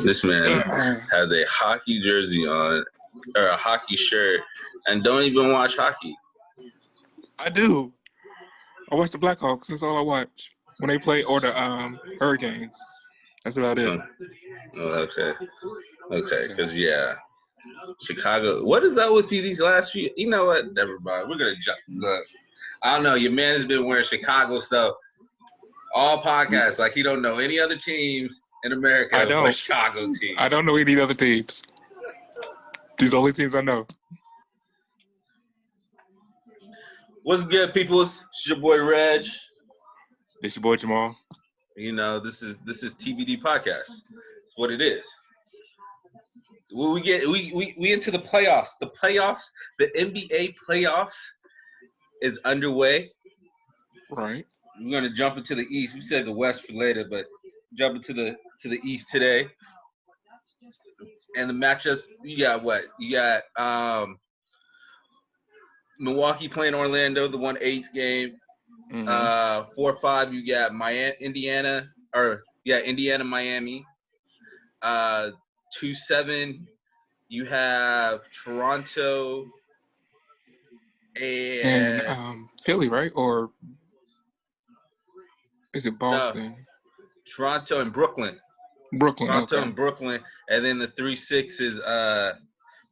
This man has a hockey jersey on, or a hockey shirt, and don't even watch hockey. I do. I watch the Blackhawks. That's all I watch when they play, or the Hurricanes. That's about it. Okay. Because Chicago. What is up with you these last few? You know what? Never mind. We're gonna jump. Look, I don't know. Your man has been wearing Chicago stuff all podcasts. Like he don't know any other teams in America. I don't. But Chicago team. I don't know any other teams. These are the only teams I know. What's good, peoples? It's your boy Reg. It's your boy Jamal. You know, this is TBD podcast. It's what it is. When we into the playoffs. The NBA playoffs is underway. Right. We're gonna jump into the East. We said the West for later, but jump into the East today. And the matchups, you got what? You got Milwaukee playing Orlando, the 1-8 game. 4-5, you got Indiana, Miami. 2-7, you have Toronto and Philly, right? Or is it Boston? No, Toronto and Brooklyn. Toronto and Brooklyn, and then the 3-6 is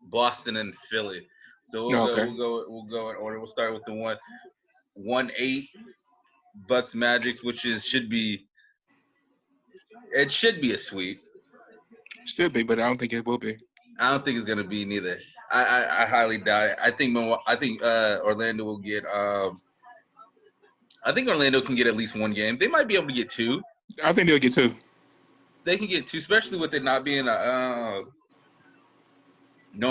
Boston and Philly. So we'll go in order. We'll start with the 1-8 Bucks Magic, which should be a sweep. Should be, but I don't think it will be. I don't think it's gonna be neither. I highly doubt it. I think Orlando will get. I think Orlando can get at least one game. They might be able to get two. I think they'll get two. They can get two, especially with it not being no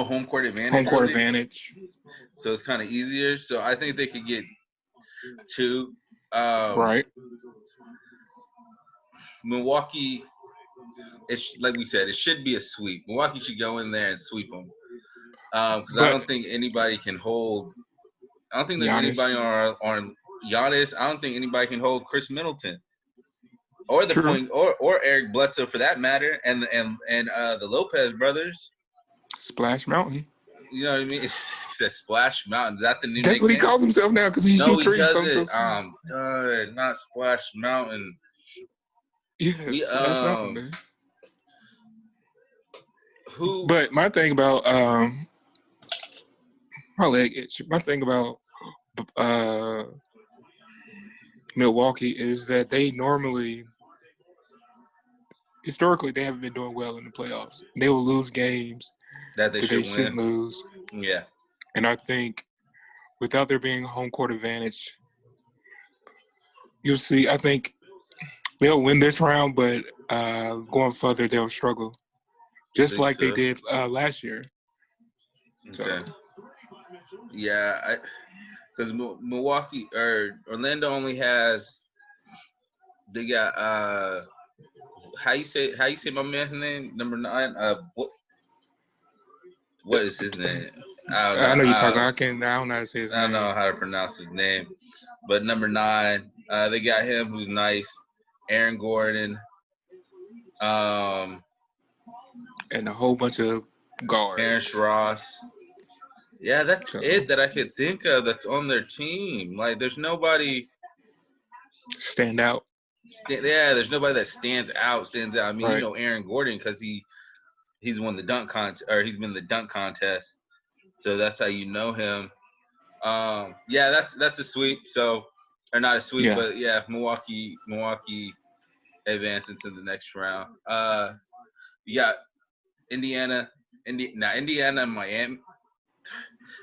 home court advantage. So it's kind of easier. So I think they could get two. Right. Milwaukee, it's like we said, it should be a sweep. Milwaukee should go in there and sweep them. Because I don't think anybody can hold. I don't think there's anybody on Giannis. I don't think anybody can hold Chris Middleton, or the point, or Eric Bledsoe for that matter, and the Lopez brothers. Splash Mountain. You know what I mean? It's a Splash Mountain. Is that the new? That's nickname? what he calls himself now because he shoots threes. Not Splash Mountain. Yeah, Splash Mountain, man. Who? But my thing about Milwaukee is that they normally, historically, they haven't been doing well in the playoffs. They will lose games that they shouldn't lose. Yeah. And I think without there being home court advantage, you'll see, I think they'll win this round, but going further, they'll struggle. Just like they did last year. Okay. So. Yeah, because Milwaukee or Orlando only has. They got how you say my man's name? Number 9. What is his name? I know you're talking. I don't know how to say his name. I don't know how to pronounce his name, but number 9, they got him, who's nice. Aaron Gordon. And a whole bunch of guards. Aaron Ross. Yeah, that's it that I could think of that's on their team. Like, there's nobody stand out. There's nobody that stands out. I mean, You know Aaron Gordon because he's won the dunk contest, or he's been in the dunk contest. So that's how you know him. That's a sweep. So, or not a sweep, but Milwaukee advanced into the next round. You got Indiana and Miami.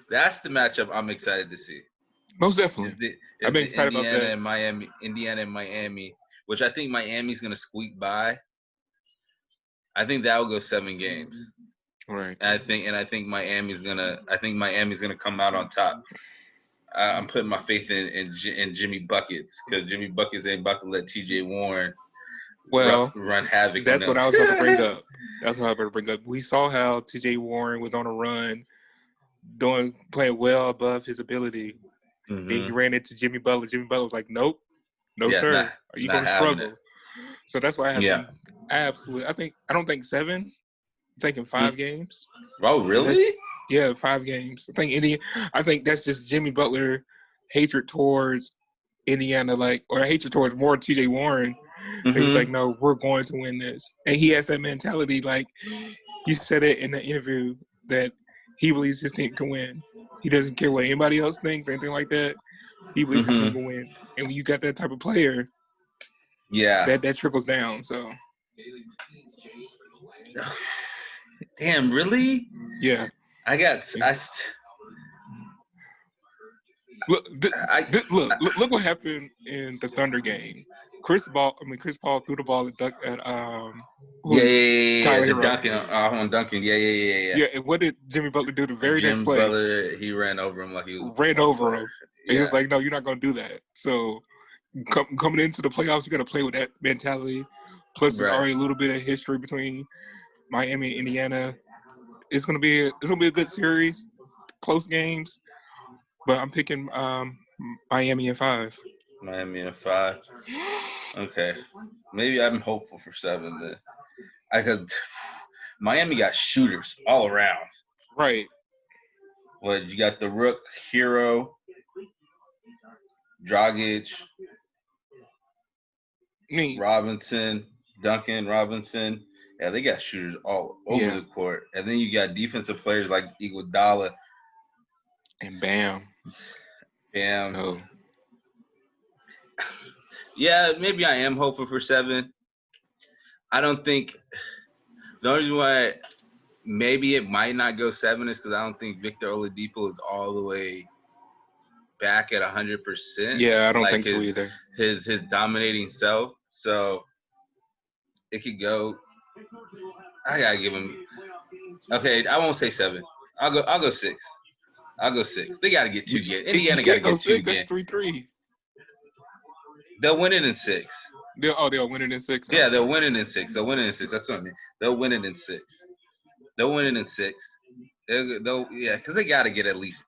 That's the matchup I'm excited to see. Most definitely. I've been excited about that. Indiana and Miami, which I think Miami's going to squeak by. I think that will go 7 games. Right. And I think Miami's gonna come out on top. I'm putting my faith in Jimmy Buckets because Jimmy Buckets ain't about to let T.J. Warren run havoc. That's what I was about to bring up. That's what I was about to bring up. We saw how T.J. Warren was on a run, playing well above his ability. Mm-hmm. Then he ran into Jimmy Butler. Jimmy Butler was like, "Nope, no sir. Are you going to struggle?" So that's why I have Yeah. them absolutely. I don't think 7. I'm thinking 5 games. Oh, really? Yeah, 5 games. I think that's just Jimmy Butler hatred towards Indiana, or hatred towards more TJ Warren. Mm-hmm. He's like, no, we're going to win this. And he has that mentality, like he said it in the interview, that he believes his team can win. He doesn't care what anybody else thinks, anything like that. He believes his team can win. And when you got that type of player, that trickles down. So damn, really? Yeah. Look what happened in the Thunder game. Chris Paul threw the ball at Tyler the Hero. Duncan, on Duncan, Yeah, and what did Jimmy Butler do the very next play? Butler, he ran over him like he was ran over him. And he was like, "No, you're not going to do that." So coming into the playoffs, you got to play with that mentality. Plus, there's already a little bit of history between Miami and Indiana. It's gonna be a good series, close games, but I'm picking Miami in 5. Miami in 5. Okay, maybe I'm hopeful for 7 then. Because Miami got shooters all around. Right. Well, you got the Rook, Hero, Dragic, Robinson, Duncan, Robinson. Yeah, they got shooters all over the court. And then you got defensive players like Iguodala. And Bam. So. Yeah, maybe I am hopeful for 7. I don't think – the only reason why maybe it might not go 7 is because I don't think Victor Oladipo is all the way back at 100%. Yeah, I don't think so either. His dominating self. So it could go – I got to give him – okay, I won't say 7. I'll go 6. I'll go 6. They got to get 2 games. Indiana got to get 2 games. That's 3-3. They'll win it in 6. They'll win it in 6? Yeah, they'll win it in 6. They'll win it in 6. That's what I mean. They'll win it in 6. They'll win it in 6. Because they got to get at least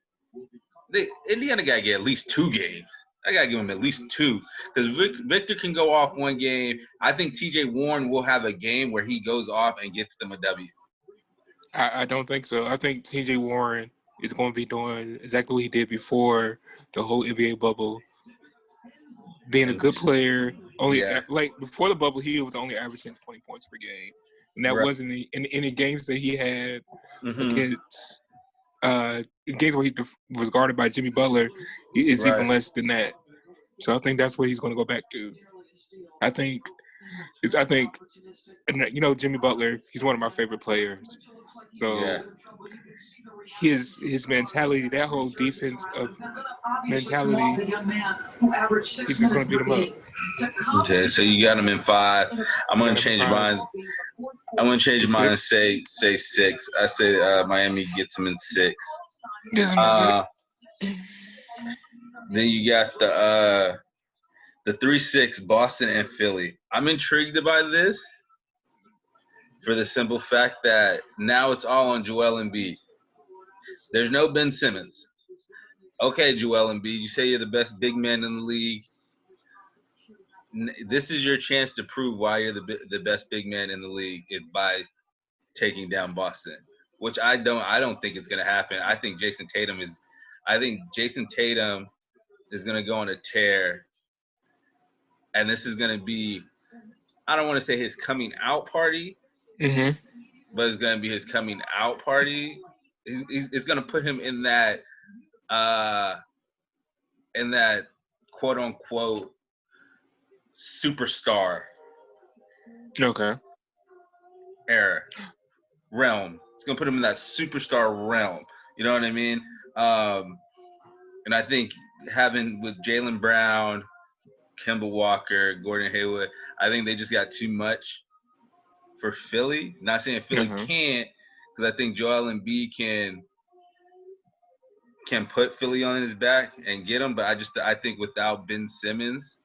– Indiana got to get at least 2 games. I got to give them at least 2. Because Victor can go off one game. I think TJ Warren will have a game where he goes off and gets them a W. I don't think so. I think TJ Warren is going to be doing exactly what he did before the whole NBA bubble. Being a good player. Before the bubble, he was only averaging 20 points per game. And that wasn't in any games that he had against games where he was guarded by Jimmy Butler. It's even less than that. So I think that's what he's going to go back to. I think, and Jimmy Butler, he's one of my favorite players. So his mentality, that whole defense of mentality, he's just going to beat him up. Okay, so you got him in 5. I'm going to change mine. I'm going to change mine and say 6. I say Miami gets him in 6. Then you got the 3-6 Boston and Philly. I'm intrigued by this for the simple fact that now it's all on Joel Embiid. There's no Ben Simmons. Okay, Joel Embiid, you say you're the best big man in the league. This is your chance to prove why you're the best big man in the league is by taking down Boston, which I don't think it's going to happen. I think Jason Tatum is going to go on a tear, and this is going to be, I don't want to say his coming out party, but it's going to be his coming out party. It's going to put him in that quote unquote superstar realm. It's gonna put him in that superstar realm. You know what I mean? And I think having with Jaylen Brown, Kemba Walker, Gordon Hayward, I think they just got too much for Philly. Not saying Philly can't, because I think Joel Embiid can put Philly on his back and get him, but I think without Ben Simmons,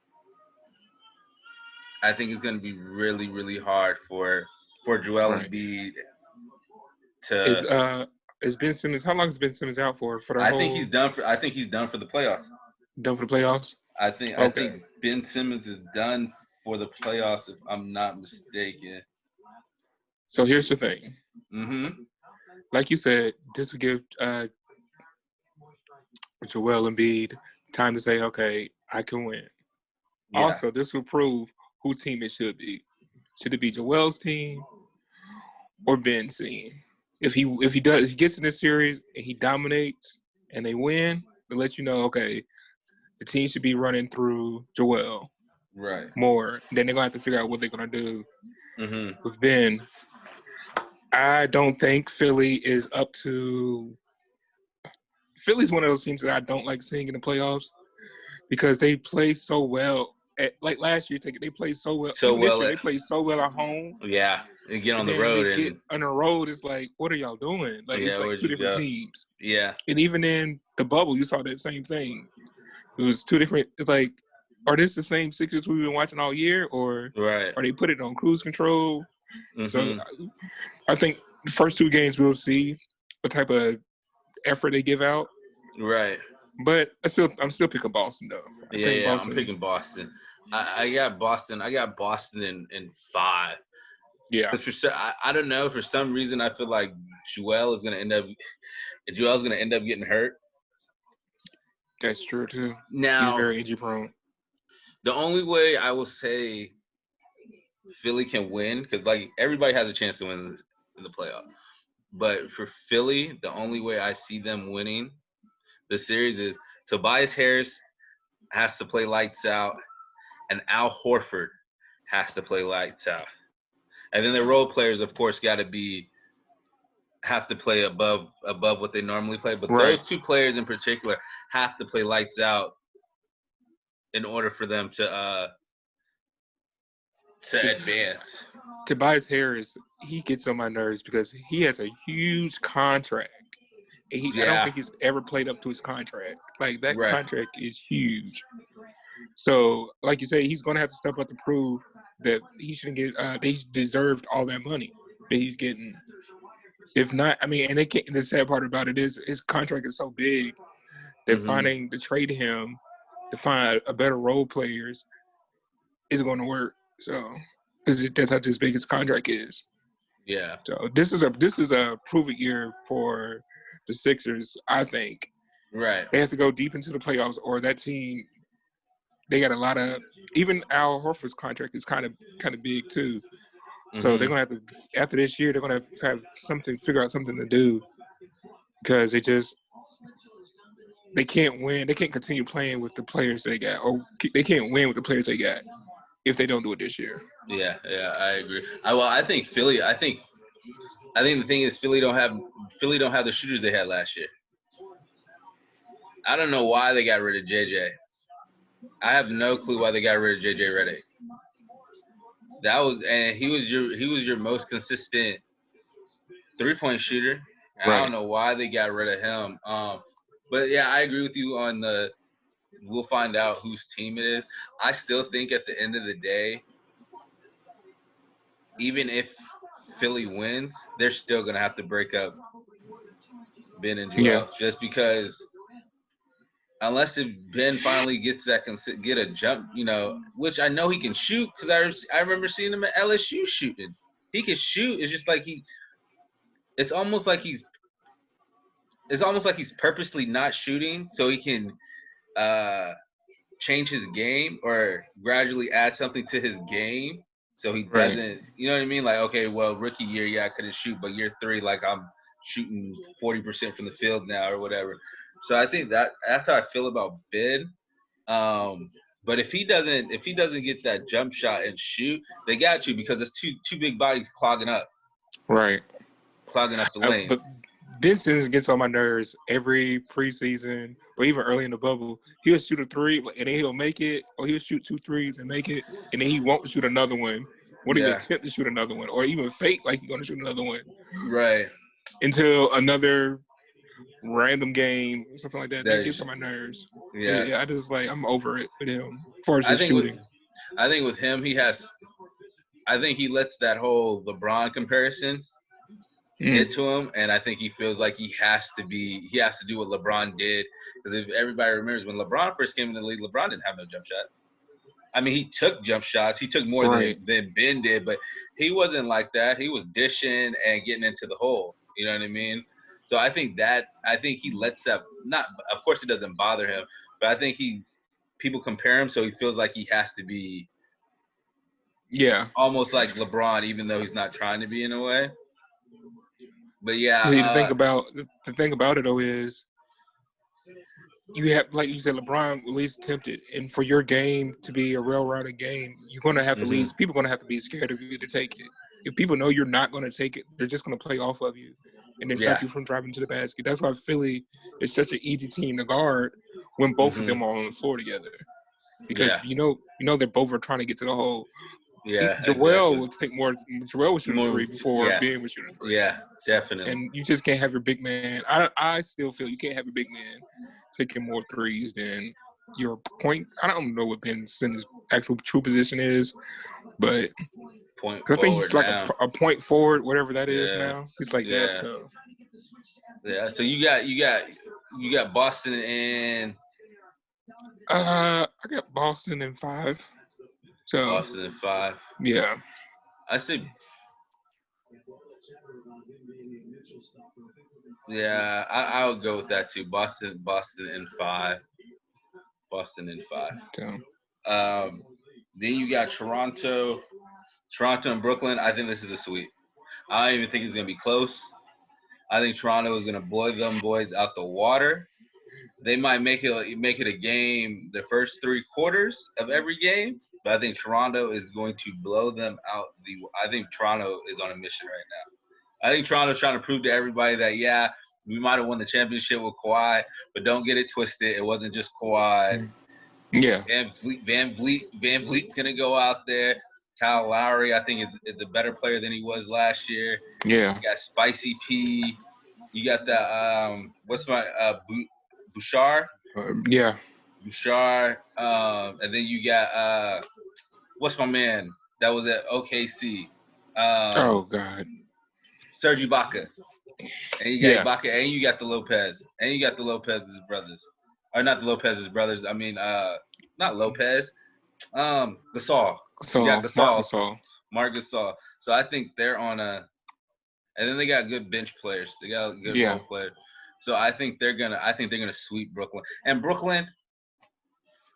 I think it's going to be really, really hard for Joel Embiid to. Is Ben Simmons? How long is Ben Simmons out for? I think he's done for the playoffs. Done for the playoffs? I think Ben Simmons is done for the playoffs, if I'm not mistaken. So here's the thing. Mm-hmm. Like you said, this would give Joel Embiid time to say, okay, I can win. Yeah. Also, this will prove who team it should be. Should it be Joel's team or Ben's team? If he gets in this series and he dominates and they win, they'll let you know, okay, the team should be running through Joel. Right. More. Then they're gonna have to figure out what they're gonna do with Ben. I don't think Philly is up to. Philly's one of those teams that I don't like seeing in the playoffs because they play so well. Like last year, they played so well. Even this year, they played so well at home. Yeah, they get on the road and get on the road. It's like, what are y'all doing? Like it's like two different teams. Yeah, and even in the bubble, you saw that same thing. It was two different. It's like, are this the same Sixers we've been watching all year, or are they put it on cruise control? So I think the first two games we'll see what type of effort they give out. Right. But I'm still picking Boston though. I'm picking Boston. I got Boston. I got Boston in 5. Yeah. I don't know. For some reason, I feel like Joel's gonna end up getting hurt. That's true too. Now he's very injury prone. The only way I will say Philly can win, because like everybody has a chance to win in the playoff, but for Philly, the only way I see them winning the series is Tobias Harris has to play lights out, and Al Horford has to play lights out. And then the role players, of course, have to play above what they normally play. But those two players in particular have to play lights out in order for them to advance. Tobias Harris, he gets on my nerves because he has a huge contract. I don't think he's ever played up to his contract. Like, that contract is huge. So, like you say, he's going to have to step up to prove that he shouldn't get he's deserved all that money that he's getting. If not, I mean, and the sad part about it is his contract is so big that finding to trade him to find a better role players isn't going to work. So, that's how big his contract is. Yeah. So this is a prove it year for the Sixers, I think. Right. They have to go deep into the playoffs, or that team, they got a lot of, even Al Horford's contract is kind of big too. So they're gonna have to, after this year, they're gonna have figure out something to do, because they can't win. They can't continue playing with the players they got, or they can't win with the players they got if they don't do it this year. Yeah, I agree. I think Philly. I think the thing is Philly don't have the shooters they had last year. I don't know why they got rid of JJ. I have no clue why they got rid of JJ Redick. He was your most consistent 3-point shooter. Right. I don't know why they got rid of him. But yeah, I agree with you on we'll find out whose team it is. I still think at the end of the day, even if Philly wins, they're still gonna have to break up Ben and Joel, just because unless if Ben finally gets get a jump, which I know he can shoot, because I remember seeing him at LSU shooting. He can shoot. It's just like it's almost like he's purposely not shooting so he can change his game or gradually add something to his game. So he doesn't, you know what I mean? Like, okay, well, rookie year, I couldn't shoot, but year 3, like, I'm shooting 40% from the field now or whatever. So I think that's how I feel about Ben. But if he doesn't get that jump shot and shoot, they got you, because it's two big bodies clogging up. Right. Clogging up the lane. But Ben Simmons gets on my nerves every preseason, or even early in the bubble. He'll shoot a 3, and then he'll make it, or he'll shoot 2 threes and make it, and then he won't shoot another one. Won't even attempt to shoot another one, or even fake like he's going to shoot another one. Right. Until another random game, something like that. That gets on my nerves. Yeah. I just I'm over it with him as far as his shooting. I think with him, I think he lets that whole LeBron comparison get to him, and I think he feels like he has to do what LeBron did, because if everybody remembers when LeBron first came in the league, LeBron didn't have no jump shot. I mean, he took jump shots. He took more than Ben did, but he wasn't like that. He was dishing and getting into the hole. You know what I mean? So I think he lets that not. Of course, it doesn't bother him, but I think people compare him, so he feels like he has to be. Yeah. Almost like LeBron, even though he's not trying to be in a way. But yeah. See, the thing about it though is, you have, like you said, LeBron at least attempted, and for your game to be a well-rounded game, you're gonna have to people are gonna have to be scared of you to take it. If people know you're not gonna take it, they're just gonna play off of you, and then stop you from driving to the basket. That's why Philly is such an easy team to guard when both of them are on the floor together, because you know they both are trying to get to the hole. Yeah, Joel will take more. Joel will shoot a three before Ben would shoot a three. Yeah, definitely. And you just can't have your big man. I still feel you can't have your big man taking more threes than your point. I don't know what Ben Simmons' actual true position is, but point I think he's like now. a point forward, whatever that is now. He's like that. So yeah. So you got Boston and I got Boston in 5. So Boston in 5. Yeah. I say. Yeah, I would go with that too. Boston in 5. Boston in 5. So. Then you got Toronto and Brooklyn. I think this is a sweep. I don't even think it's gonna be close. I think Toronto is gonna blow them boys out the water. They might make it a game the first 3 quarters of every game, but I think Toronto is going to blow them out. I think Toronto is on a mission right now. I think Toronto's trying to prove to everybody that we might have won the championship with Kawhi, but don't get it twisted. It wasn't just Kawhi. Yeah. Van Vliet's gonna go out there. Kyle Lowry, I think is a better player than he was last year. Yeah. You got Spicy P. You got that Bouchard. Yeah. Bouchard. And then you got what's my man that was at OKC? Oh God. Serge Ibaka. And you got Ibaka, and you got the Lopez, and you got the Lopez's brothers, or not the Lopez's brothers. I mean, not Lopez. Gasol. So you got Gasol. Marc Gasol. So I think they're on a, and then they got good bench players. They got good role players. So I think they're gonna sweep Brooklyn. And Brooklyn,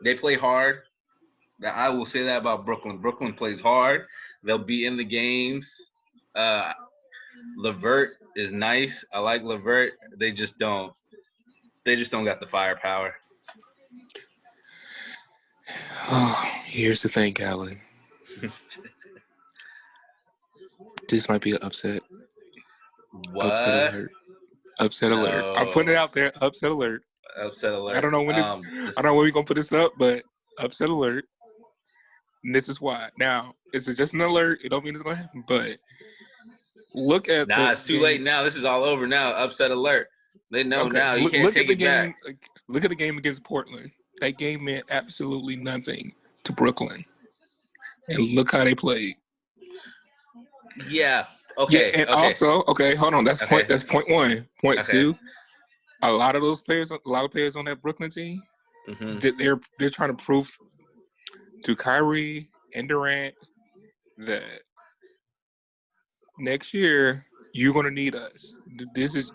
they play hard. I will say that about Brooklyn. Brooklyn plays hard. They'll be in the games. LeVert is nice. I like LeVert. They just don't got the firepower. Oh, here's the thing, Calvin. This might be an upset. What? Upset alert. I'm putting it out there. Upset alert. Upset alert. I don't know when I don't know when we're gonna put this up, but upset alert. And this is why. Now, it's just an alert. It don't mean it's gonna happen, but look at it's too late now. This is all over now. Upset alert. They know now. You can't take it back. Look at the game against Portland. That game meant absolutely nothing to Brooklyn. And look how they played. Yeah. Okay. Yeah, and also, hold on. That's point 1. Point 2. A lot of players on that Brooklyn team, that they're trying to prove to Kyrie and Durant that next year you're gonna need us. This is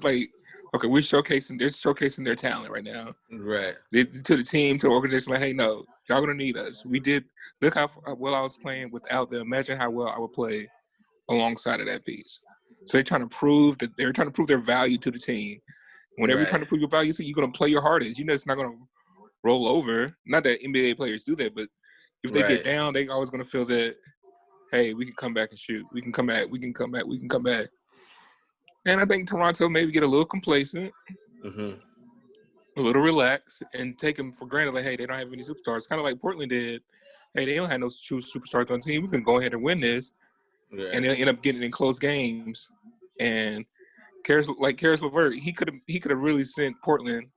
like, okay, they're showcasing their talent right now. Right. To the team, to the organization, like, hey, no, y'all gonna need us. Look how well I was playing without them. Imagine how well I would play alongside of that piece. So they're trying to prove their value to the team. Whenever you're trying to prove your value to, you're gonna play your hardest. You know it's not gonna roll over. Not that NBA players do that, but if they get down, they always gonna feel that, hey, we can come back and shoot. We can come back. And I think Toronto maybe get a little complacent, a little relaxed, and take them for granted. Like, hey, they don't have any superstars. Kind of like Portland did. Hey, they don't have no true superstars on the team. We can go ahead and win this. Yeah. And they'll end up getting in close games. And Karis LeVert, he could have really sent Portland.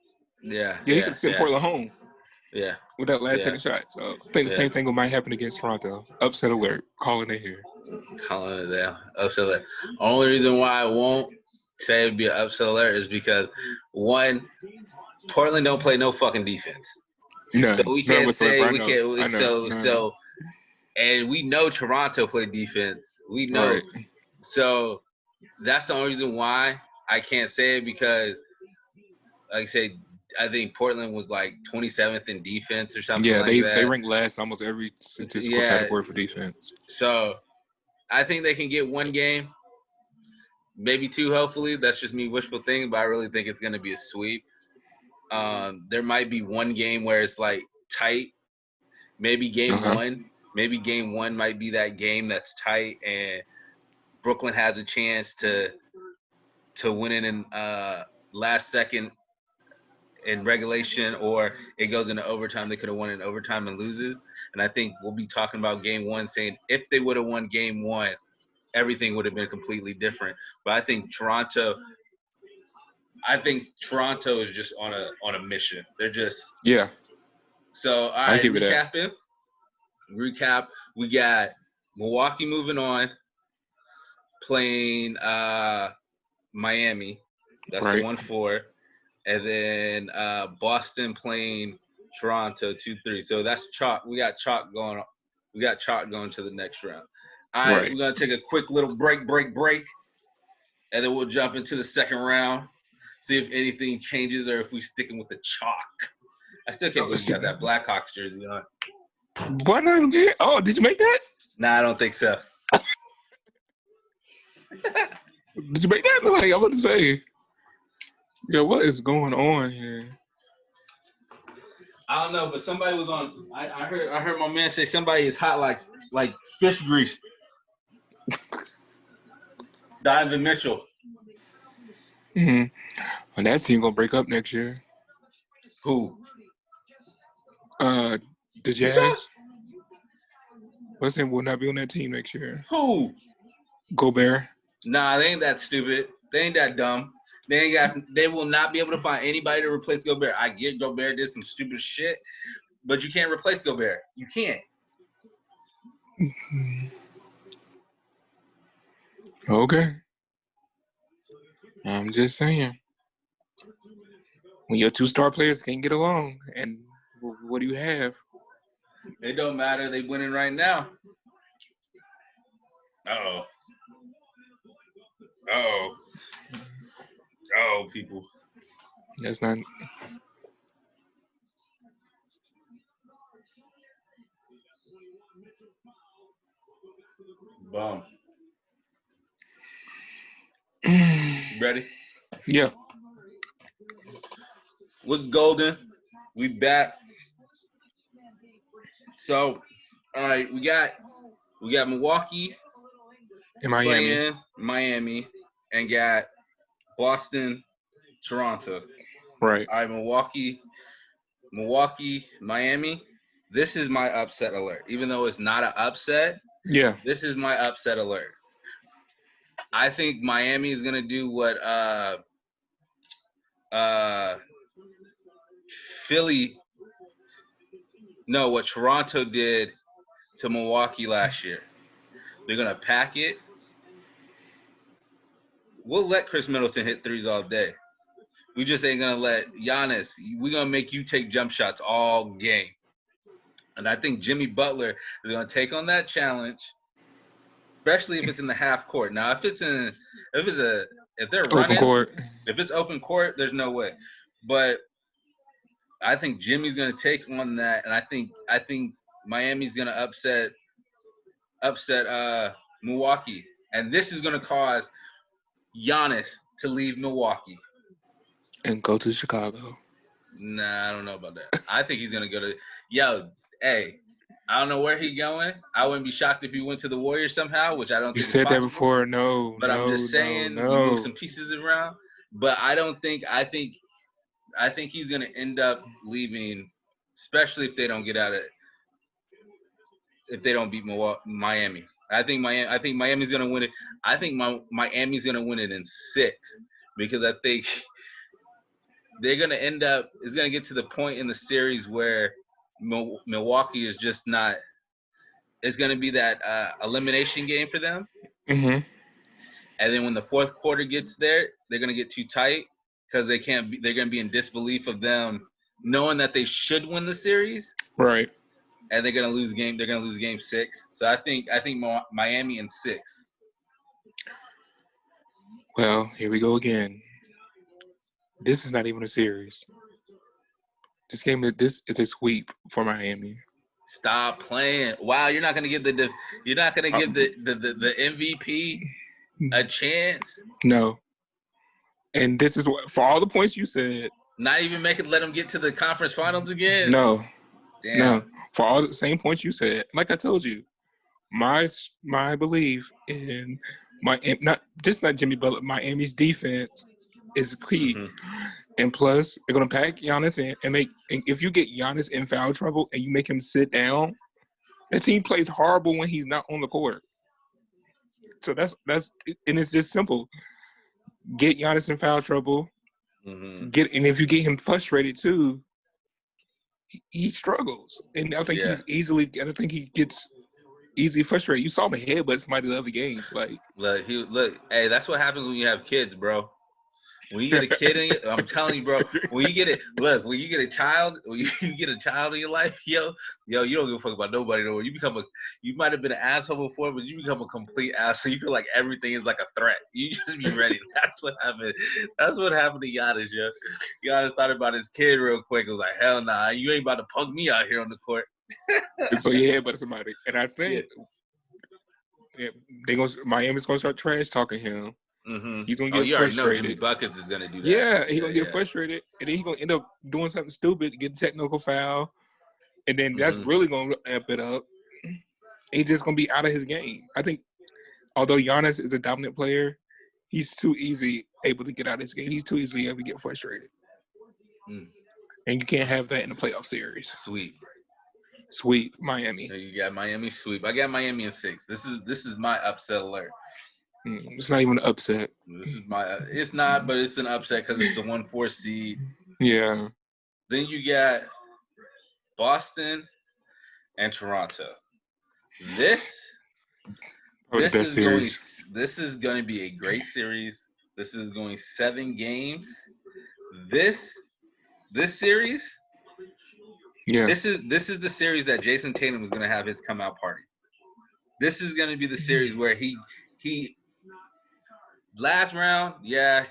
Yeah, he could have sent Portland home. Yeah. With that last second shot. So I think the same thing might happen against Toronto. Upset alert. Calling it here. Calling it there. Upset alert. Only reason why I won't say it'd be an upset alert is because, one, Portland don't play no fucking defense. So we can't say we can't. I know. So, and we know Toronto played defense. We know. Right. So that's the only reason why I can't say it, because, like I said, I think Portland was like 27th in defense or something like that. They rank last in almost every statistical category for defense. So I think they can get one game, maybe two, hopefully. That's just me wishful thinking, but I really think it's going to be a sweep. There might be one game where it's like tight. Maybe game one. Maybe game one might be that game that's tight, and Brooklyn has a chance to win it in last second in regulation, or it goes into overtime. They could have won in overtime and loses. And I think we'll be talking about game one, saying if they would have won game one, everything would have been completely different. But I think Toronto is just on a mission. They're just So all right, recap. We got Milwaukee moving on, playing Miami. That's the 1-4. And then Boston playing Toronto 2-3. So that's chalk. We got chalk going to the next round. All right, we're gonna take a quick little break, and then we'll jump into the second round. See if anything changes or if we sticking with the chalk. I still can't believe you got that Blackhawks jersey on. Why not? Oh, did you make that? Nah, I don't think so. Did you make that? Like, I'm about to say. Yeah, what is going on here? I don't know, but somebody was on. I heard my man say somebody is hot like fish grease. Donovan Mitchell. And that team gonna break up next year. Who? The Jazz. What's name will not be on that team next year? Who? Gobert. Nah, they ain't that stupid. They ain't that dumb. They will not be able to find anybody to replace Gobert. I get Gobert did some stupid shit, but you can't replace Gobert. You can't. Okay. I'm just saying. When your two star players can't get along, and what do you have? It don't matter. They winning right now. Uh-oh. Oh, people. That's not. Bomb. Ready? Yeah. What's golden? We back. So, all right, we got Milwaukee and Miami. playing Miami, and got Boston, Toronto. Right. All right, Milwaukee, Miami. This is my upset alert. Even though it's not an upset, this is my upset alert. I think Miami is gonna do what what Toronto did to Milwaukee last year. They're gonna pack it. We'll let Chris Middleton hit threes all day. We just ain't gonna let Giannis. We're gonna make you take jump shots all game. And I think Jimmy Butler is gonna take on that challenge, especially if it's in the half court. Now, if they're running, open court. If it's open court, there's no way. But I think Jimmy's gonna take on that, and I think Miami's gonna upset Milwaukee, and this is gonna cause Giannis to leave Milwaukee and go to Chicago. Nah, I don't know about that. I think he's gonna go to. I don't know where he's going. I wouldn't be shocked if he went to the Warriors somehow, which I don't think you said that before. But I'm just saying, you move some pieces around. But I don't think. I think he's gonna end up leaving, especially if they don't get out of. If they don't beat Miami, I think Miami's gonna win it. I think Miami's gonna win it in 6, because I think they're gonna end up. It's gonna get to the point in the series where Milwaukee is just not. It's gonna be that elimination game for them. Mm-hmm. And then when the fourth quarter gets there, they're gonna get too tight because they can't. They're gonna be in disbelief of them knowing that they should win the series. Right. And they're gonna lose game. They're gonna lose game 6. So I think Miami in 6. Well, here we go again. This is not even a series. This is a sweep for Miami. Stop playing! Wow, you're not gonna give the MVP a chance. No. And this is what, for all the points you said. Not even let them get to the conference finals again. No. Damn. No. For all the same points you said. Like I told you, my belief in not Jimmy Butler, Miami's defense is key. Mm-hmm. And plus, they're gonna pack Giannis in and if you get Giannis in foul trouble and you make him sit down, that team plays horrible when he's not on the court. So that's and it's just simple. Get Giannis in foul trouble. Mm-hmm. And if you get him frustrated too, he struggles. And I think he gets easily frustrated. You saw him headbutt somebody the other game. Like look, hey, that's what happens when you have kids, bro. When you get a kid I'm telling you, bro. When you get a child, when you get a child in your life, yo, you don't give a fuck about nobody no more. You might have been an asshole before, but you become a complete asshole. You feel like everything is like a threat. You just be ready. That's what happened. That's what happened to Giannis, yo. Giannis thought about his kid real quick. It was like, hell nah, you ain't about to punk me out here on the court. So yeah, but somebody, and I think Miami's gonna start trash talking him. Mm-hmm. He's gonna get frustrated. Jimmy Buckets is gonna do that. Yeah, he's gonna get frustrated, and then he's gonna end up doing something stupid, get a technical foul, and then that's really gonna amp it up. He's just gonna be out of his game. I think, although Giannis is a dominant player, he's too easy able to get out of his game. He's too easily able to get frustrated, and you can't have that in a playoff series. Sweep Miami. So you got Miami sweep. I got Miami in 6. This is my upset alert. It's not even an upset. It's not, but it's an upset because it's the 1-4 seed. Yeah. Then you got Boston and Toronto. This is going to be a great series. This is going 7 games. This series. Yeah. This is the series that Jason Tatum is going to have his come out party. This is going to be the series where he last round, yeah,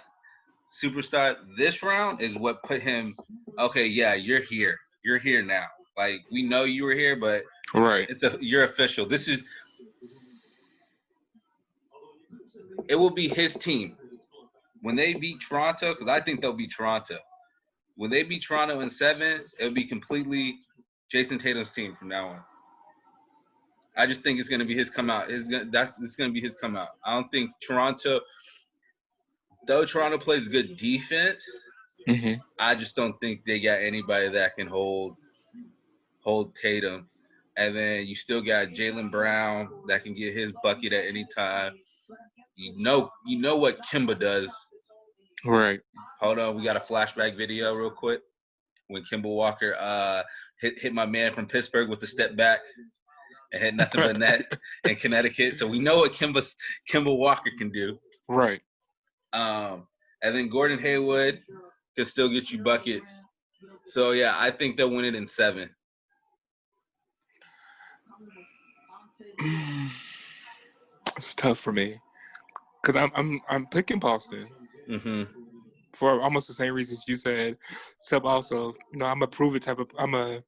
superstar. This round is what put him, okay, yeah, you're here. You're here now. Like, we know you were here, but you're official. It will be his team. When they beat Toronto, because I think they'll beat Toronto. When they beat Toronto in 7, it'll be completely Jason Tatum's team from now on. I just think it's going to be his come out. It's going to be his come out. I don't think Toronto, though Toronto plays good defense, I just don't think they got anybody that can hold Tatum. And then you still got Jaylen Brown that can get his bucket at any time. You know what Kemba does. Right. Hold on, we got a flashback video real quick. When Kemba Walker hit my man from Pittsburgh with the step back and hit nothing but net in Connecticut. So we know what Kemba Walker can do. Right. And then Gordon Hayward can still get you buckets. So yeah, I think they'll win it in 7. It's tough for me because I'm picking Boston for almost the same reasons you said. Except also, I'm a prove it type of. I'm a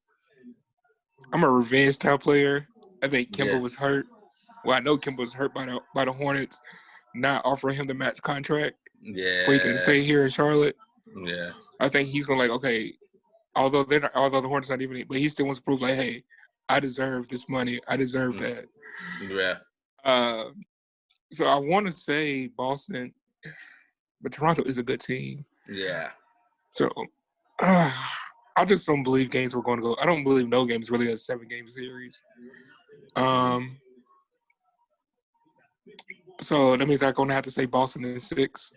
revenge type player. I think Kemba was hurt. Well, I know Kemba was hurt by the Hornets, not offering him the max contract. Yeah. So he can stay here in Charlotte. Yeah. I think he's gonna okay. Although the Hornets not even, but he still wants to prove hey, I deserve this money. I deserve that. Yeah. So I want to say Boston, but Toronto is a good team. Yeah. So I just don't believe games were going to go. I don't believe no game is really a 7-game series. So that means I'm going to have to say Boston in 6.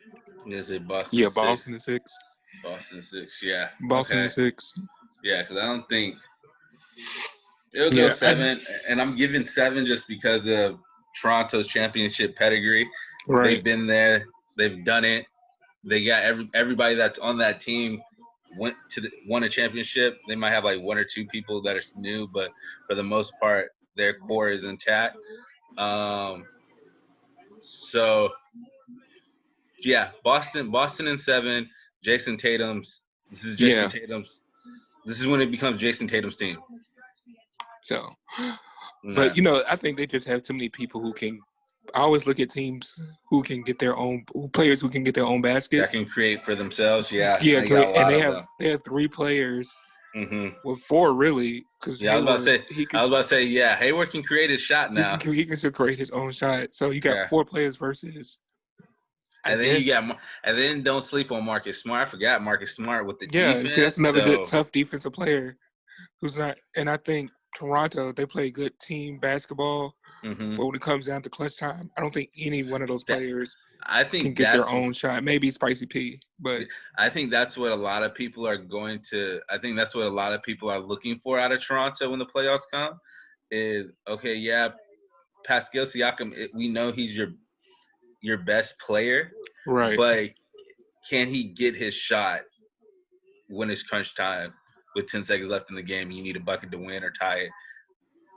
Yeah, say Boston. Yeah, Boston in 6. Boston 6. Yeah. Boston in 6. Yeah, because I don't think it'll go 7, and I'm giving 7 just because of Toronto's championship pedigree. Right. They've been there. They've done it. They got everybody that's on that team won a championship. They might have like one or two people that are new, but for the most part, their core is intact. So yeah, Boston in 7. Jason Tatum's. This is Jason Tatum's. This is when it becomes Jason Tatum's team. So, but I think they just have too many people who can. I always look at teams who can get their own players who can get their own basket. That can create for themselves. Yeah, yeah. They have 3 players. Mm-hmm. Well, 4 really. Because I was about to say, yeah, Hayward can create his shot now. He can still create his own shot. So you got 4 players versus. And then don't sleep on Marcus Smart. I forgot Marcus Smart with the defense. See, that's another good tough defensive player who's not. And I think Toronto, they play good team basketball. Mm-hmm. But when it comes down to clutch time, I don't think any one of those players can get their own shot. Maybe Spicy P, but I think that's what a lot of people are going to. I think that's what a lot of people are looking for out of Toronto when the playoffs come. Is okay, yeah, Pascal Siakam. We know he's your best player, right? But can he get his shot when it's crunch time with 10 seconds left in the game? You need a bucket to win or tie it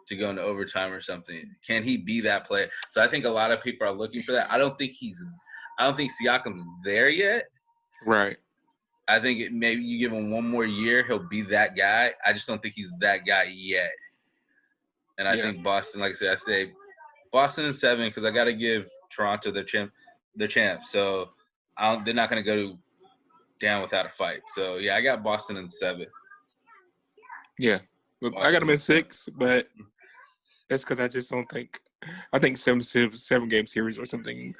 to go into overtime or something. Can he be that player? So I think a lot of people are looking for that. I don't think Siakam's there yet. Right. I think maybe you give him one more year, he'll be that guy. I just don't think he's that guy yet. And I think Boston, like I say Boston in 7 because I got to give Toronto their champ. So they're not going to go down without a fight. So yeah, I got Boston in 7. Yeah, I got them in 6, but that's because I just don't think. I think 7-game series or something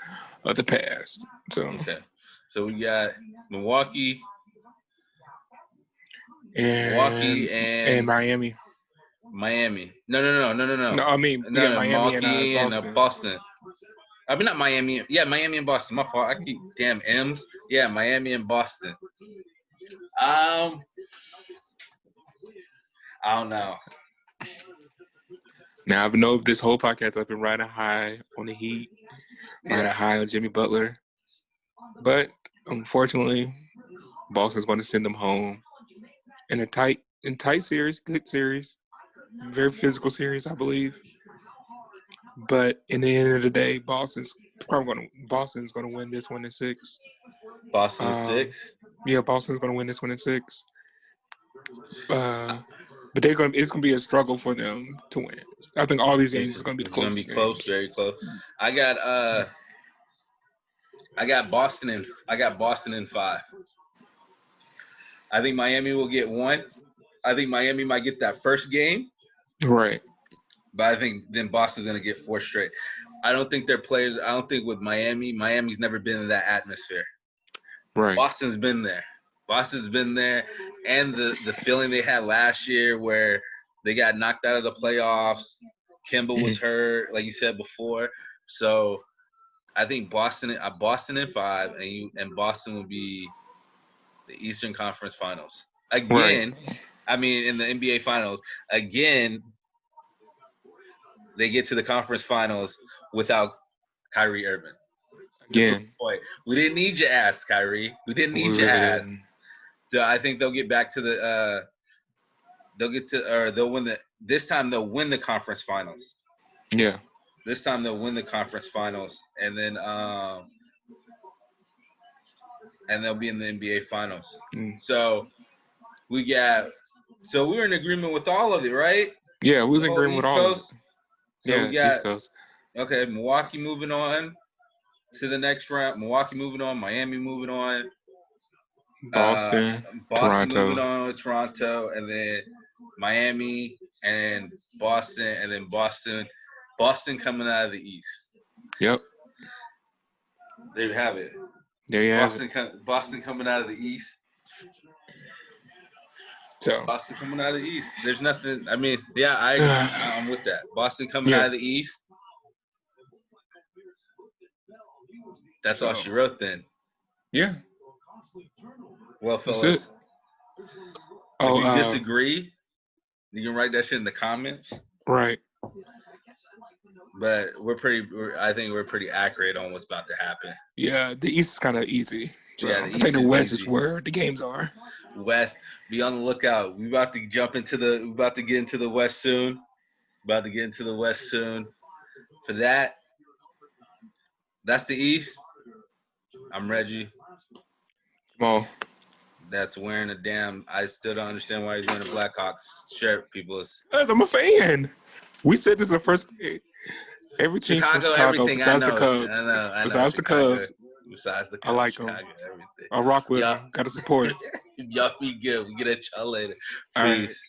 of the past. So okay, so we got Milwaukee and Miami. Miami. No. No, I mean Miami Milwaukee and Boston. I mean not Miami. Yeah, Miami and Boston. My fault. I keep damn M's. Yeah, Miami and Boston. I don't know. Now I know this whole podcast I've been riding high on the Heat, riding high on Jimmy Butler, but unfortunately, Boston's going to send them home in a tight series, good series, very physical series, I believe. But in the end of the day, Boston's going to win this one in 6. Boston 6. Yeah, Boston's going to win this one in 6. But it's going to be a struggle for them to win. I think all these games are going to be the closest. It's going to be close, games. Very close. I got Boston in 5. I think Miami will get 1. I think Miami might get that first game. Right. But I think then Boston's going to get 4 straight. I don't think their players – I don't think with Miami's never been in that atmosphere. Right. Boston's been there. And the feeling they had last year where they got knocked out of the playoffs. Kemba was hurt, like you said before. So I think Boston in 5, and Boston will be the Eastern Conference Finals. Again, right. I mean, in the NBA Finals, again, they get to the conference finals without Kyrie Irving. Again. Boy, we didn't need your ass, Kyrie. We didn't need your ass. Didn't. So I think they'll get back to they'll win this time they'll win the conference finals. Yeah. This time they'll win the conference finals and then and they'll be in the NBA finals. So we were in agreement with all of it, right? Yeah, we was in agreement with all of it. So we got East Coast. Okay, Milwaukee moving on to the next round. Milwaukee moving on, Miami moving on. Boston Toronto. Moving on with Toronto, and then Miami and Boston, and then Boston coming out of the East. Yep. There you have it. There you have it. Boston coming out of the East. So Boston coming out of the East. There's nothing. I mean, yeah, I'm with that. Boston coming out of the East. That's all she wrote then. Yeah. Well, fellas, if you disagree, you can write that shit in the comments. Right. But I think we're pretty accurate on what's about to happen. Yeah, the East is kind of easy. So I think the West is where the games are. West, be on the lookout. We about to get into the West soon. For that, that's the East. I'm Reggie. Jamal. That's wearing a damn. I still don't understand why he's wearing a Blackhawks shirt. People, I'm a fan. We said this the first. Every team from Chicago, besides the Cubs, besides the Cubs, I like them. Everything. I rock with them. Got to support. Y'all be good. We get at y'all later. Peace.